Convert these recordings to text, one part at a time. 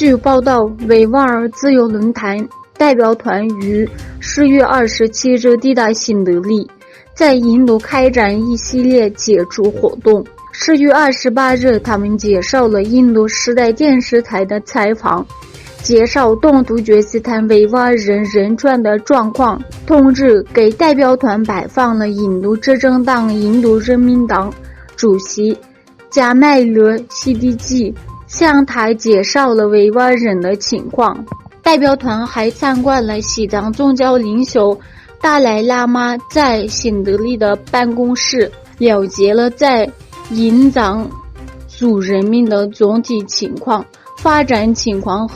据报道，维吾尔自由论坛代表团于10月27日抵达新德里，在印度开展一系列接触活动。10月28日，他们接受了印度时代电视台的采访，介绍东突厥斯坦维吾尔人人权的状况。同日，给代表团拜访了印度执政党印度人民党主席加麦勒西迪基，向他介绍了维吾尔人的情况。代表团还参观了西藏宗教领袖达赖喇嘛在新德里的办公室，了解了在印藏族人民的总体情况、发展情况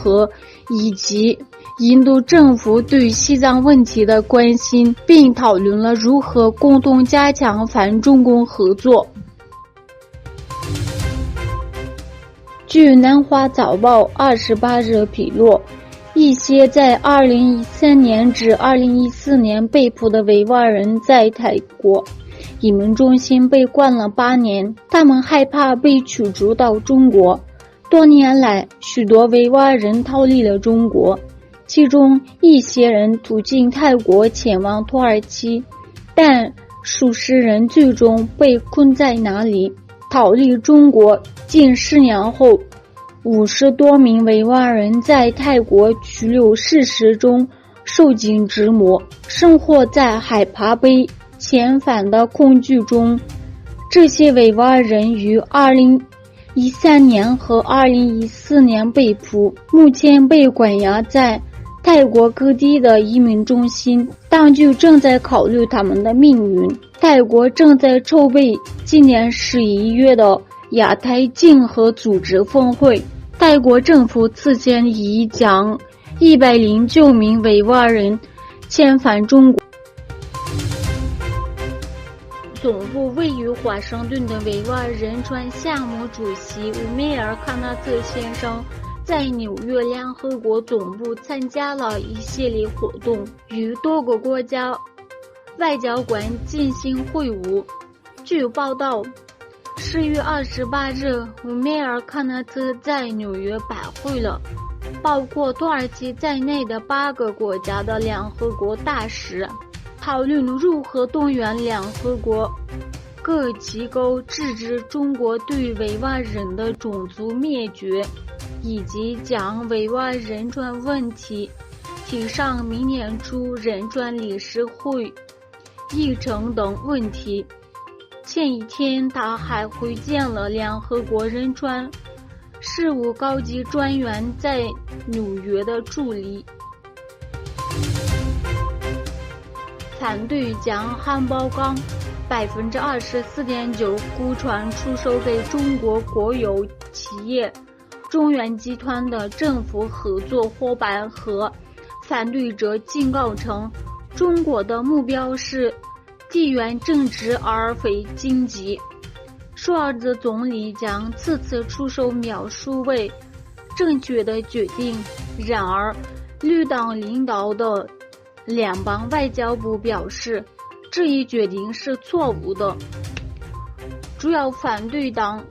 以及印度政府对西藏问题的关心，并讨论了如何共同加强反中共合作。据南华早报28日披露，一些在2013年至2014年被捕的维吾尔人在泰国移民中心被关了8年，他们害怕被驱逐到中国。多年来，许多维吾尔人逃离了中国，其中一些人途经泰国前往土耳其，但数十人最终被困在那里。逃离中国近10年后，50多名维吾尔人在泰国拘留事实中受尽折磨，生活在害怕被遣返的恐惧中。这些维吾尔人于2013年和2014年被捕，目前被关押在泰国各地的移民中心，当局正在考虑他们的命运。泰国正在筹备今年11月的亚太经合组织峰会。泰国政府此前已将109名维吾尔人遣返中国。总部位于华盛顿的维吾尔人权项目主席乌梅尔·卡纳特先生在纽约联合国总部参加了一系列活动，与多个国家外交官进行会晤。据报道，10月28日，乌梅尔·卡纳特在纽约拜会了包括土耳其在内的8个国家的联合国大使，讨论如何动员联合国各机构制止中国对维吾尔人的种族灭绝，以及将维吾尔人权问题提上明年初人权理事会议程等问题。前一天，他还会见了联合国人权事务高级专员在纽约的助理。反对将汉堡钢24.9% 股权出售给中国国有企业中原集团的政府合作伙伴和反对者警告称，中国的目标是地缘政治而非经济。舒尔兹总理将此次出售描述为正确的决定，然而绿党领导的联邦外交部表示，这一决定是错误的。主要反对党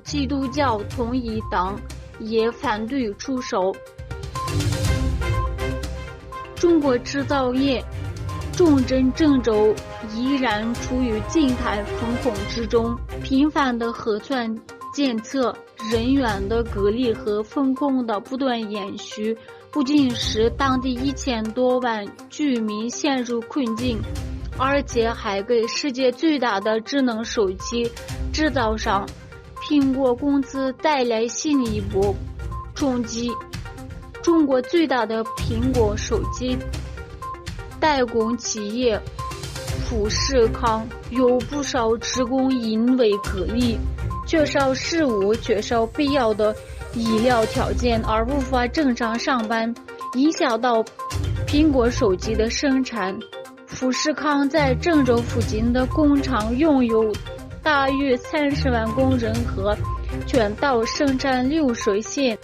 基督教统一党也反对出售。中国制造业重镇郑州依然处于静态风控之中，频繁的核酸检测、人员的隔离和风控的不断延续，不仅使当地1000多万居民陷入困境，而且还给世界最大的智能手机制造商苹果公司带来新一波冲击。中国最大的苹果手机代工企业富士康有不少职工因为隔离、缺少食物、缺少必要的医疗条件而无法正常上班，影响到苹果手机的生产。富士康在郑州附近的工厂拥有大约30万工人和全岛生产流水线。